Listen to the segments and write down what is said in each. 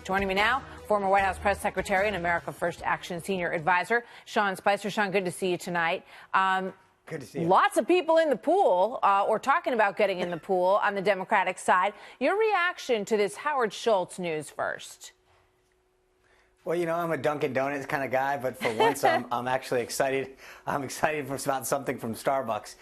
Joining me now, former White House press secretary and America First Action senior advisor, Sean Spicer. Sean, good to see you tonight. Good to see you. Lots of people in the pool, or talking about getting in the pool on the Democratic side. Your reaction to this Howard Schultz news first? Well, you know, I'm a Dunkin' Donuts kind of guy, but for once, I'm actually excited. I'm excited about something from Starbucks.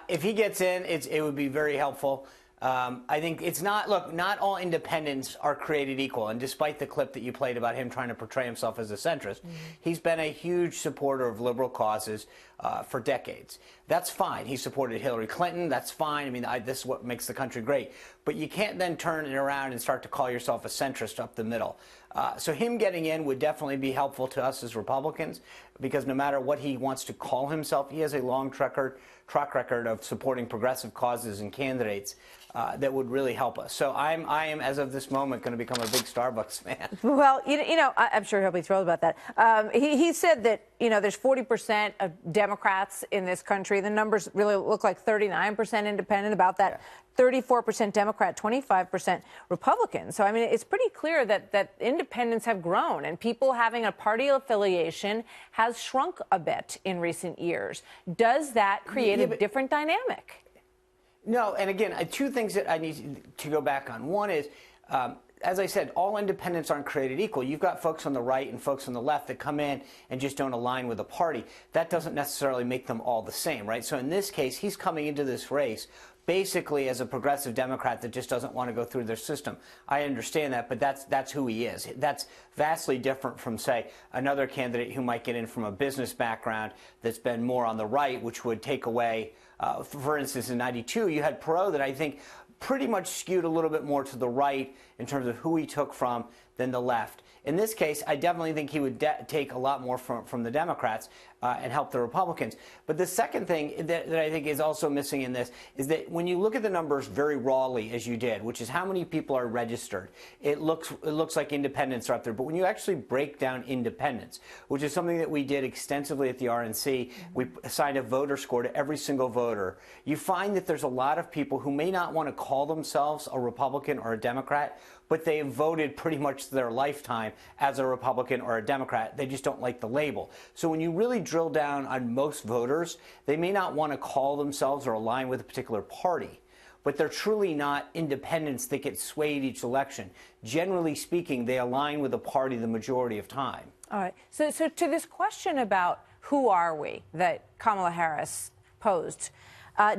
If he gets in, it would be very helpful. I think it's not, look, not all independents are created equal. And despite the clip that you played about him trying to portray himself as a centrist, he's been a huge supporter of liberal causes for decades. That's fine. He supported Hillary Clinton. That's fine. I mean, this is what makes the country great. But you can't then turn it around and start to call yourself a centrist up the middle. So him getting in would definitely be helpful to us as Republicans, because no matter what he wants to call himself, he has a long track record of supporting progressive causes and candidates that would really help us. So I am, as of this moment, going to become a big Starbucks fan. Well, you know, I'm sure he'll be thrilled about that. He said that, you know, there's 40% of Democrats in this country. The numbers really look like 39% independent, about that. Yeah. 34% Democrat, 25% Republican. So, I mean, it's pretty clear that independents have grown, and people having a party affiliation has shrunk a bit in recent years. Does that create a different dynamic? No, and again, two things that I need to go back on. One is, as I said, all independents aren't created equal. You've got folks on the right and folks on the left that come in and just don't align with the party. That doesn't necessarily make them all the same, right? So in this case, he's coming into this race basically as a progressive Democrat that just doesn't want to go through their system. I understand that, but that's who he is. That's vastly different from, say, another candidate who might get in from a business background that's been more on the right, which would take away, for instance, in '92, you had Perot that I think pretty much skewed a little bit more to the right in terms of who he took from than the left. In this case, I definitely think he would take a lot more from the Democrats and help the Republicans. But the second thing that I think is also missing in this is that when you look at the numbers very rawly, as you did, which is how many people are registered, it looks like independents are up there. But when you actually break down independents, which is something that we did extensively at the RNC, we assigned a voter score to every single voter, you find that there's a lot of people who may not want to call themselves a Republican or a Democrat, but they have voted pretty much their lifetime as a Republican or a Democrat. They just don't like the label. So when you really drill down on most voters, they may not want to call themselves or align with a particular party, but they're truly not independents that get swayed each election. Generally speaking, they align with a party the majority of time. All right. So to this question about who are we that Kamala Harris posed,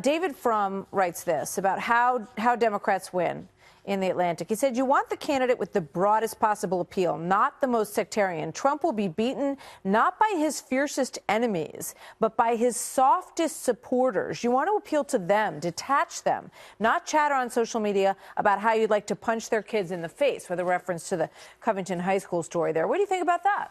David Frum writes this about how Democrats win in The Atlantic. He said, you want the candidate with the broadest possible appeal, not the most sectarian. Trump will be beaten not by his fiercest enemies, but by his softest supporters. You want to appeal to them, detach them, not chatter on social media about how you'd like to punch their kids in the face, with a reference to the Covington High School story there. What do you think about that?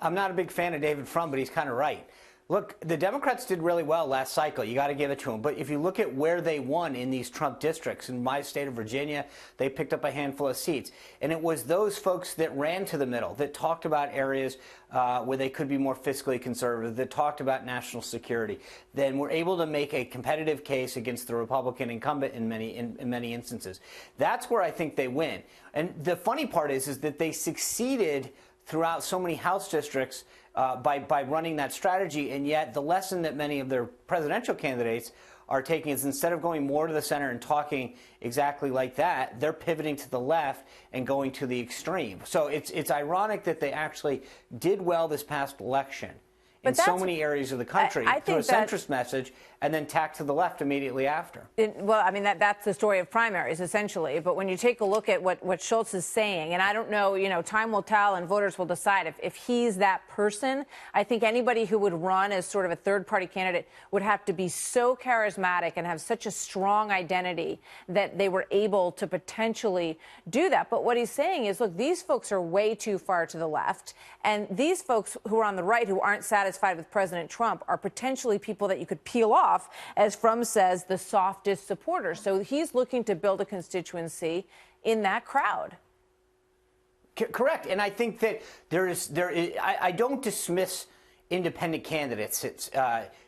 I'm not a big fan of David Frum, but he's kind of right. Look, the Democrats did really well last cycle. You got to give it to them. But if you look at where they won in these Trump districts, in my state of Virginia, they picked up a handful of seats. And it was those folks that ran to the middle, that talked about areas where they could be more fiscally conservative, that talked about national security, then were able to make a competitive case against the Republican incumbent in many instances. That's where I think they win. And the funny part is that they succeeded throughout so many House districts by running that strategy, and yet the lesson that many of their presidential candidates are taking is, instead of going more to the center and talking exactly like that, they're pivoting to the left and going to the extreme. So it's ironic that they actually did well this past election in so many areas of the country through a centrist message, and then tack to the left immediately after. Well, I mean, that's the story of primaries, essentially. But when you take a look at what Schultz is saying, and I don't know, you know, time will tell and voters will decide if he's that person. I think anybody who would run as sort of a third-party candidate would have to be so charismatic and have such a strong identity that they were able to potentially do that. But what he's saying is, look, these folks are way too far to the left, and these folks who are on the right who aren't satisfied with President Trump are potentially people that you could peel off, as Frum says, the softest supporters. So he's looking to build a constituency in that crowd. Correct. And I think that I don't dismiss independent candidates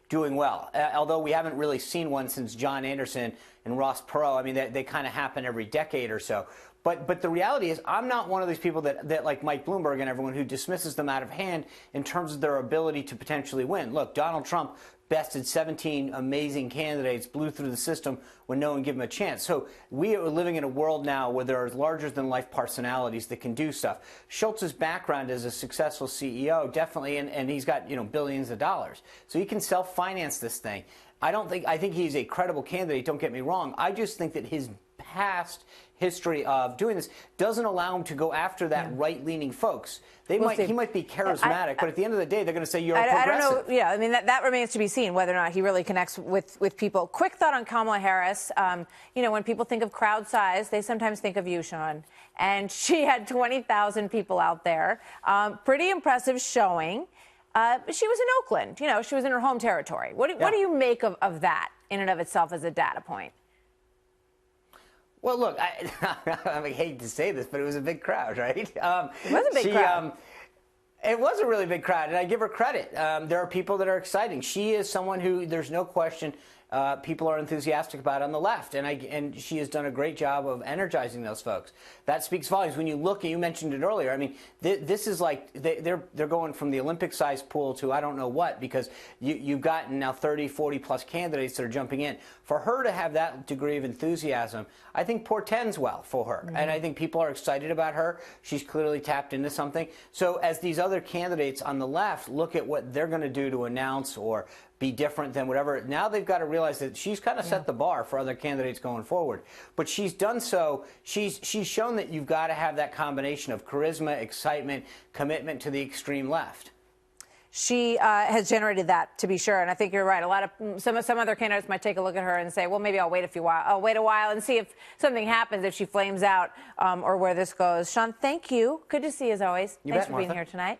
doing well. Although we haven't really seen one since John Anderson and Ross Perot. I mean, they kind of happen every decade or so. But the reality is, I'm not one of these people that like Mike Bloomberg and everyone who dismisses them out of hand in terms of their ability to potentially win. Look, Donald Trump bested 17 amazing candidates, blew through the system when no one gave him a chance. So we are living in a world now where there are larger-than-life personalities that can do stuff. Schultz's background as a successful CEO, definitely, and he's got billions of dollars. So he can self-finance this thing. I think he's a credible candidate, don't get me wrong. I just think that his past history of doing this doesn't allow him to go after that right-leaning folks. He might be charismatic, but at the end of the day, they're going to say you're a progressive. I don't know. Yeah, I mean, that remains to be seen whether or not he really connects with people. Quick thought on Kamala Harris. When people think of crowd size, they sometimes think of you, Sean. And she had 20,000 people out there. Pretty impressive showing. She was in Oakland. She was in her home territory. What do you make of that in and of itself as a data point? Well, look, I hate to say this, but it was a big crowd, right? It was a big crowd. It was a really big crowd, and I give her credit. There are people that are exciting. She is someone who, there's no question, people are enthusiastic about on the left, and she has done a great job of energizing those folks. That speaks volumes. When you look, and you mentioned it earlier, I mean, this is like they're going from the Olympic-sized pool to I don't know what, because you've gotten now 30, 40-plus candidates that are jumping in. For her to have that degree of enthusiasm, I think portends well for her, and I think people are excited about her. She's clearly tapped into something. So as these other candidates on the left look at what they're going to do to announce or be different than whatever, now they've got to realize that she's kind of set the bar for other candidates going forward. But she's done so. She's shown that you've got to have that combination of charisma, excitement, commitment to the extreme left. She has generated that, to be sure, and I think you're right. A lot of some other candidates might take a look at her and say, "Well, maybe I'll wait a while and see if something happens, if she flames out, or where this goes." Sean, thank you. Good to see you as always. Thanks for being here tonight.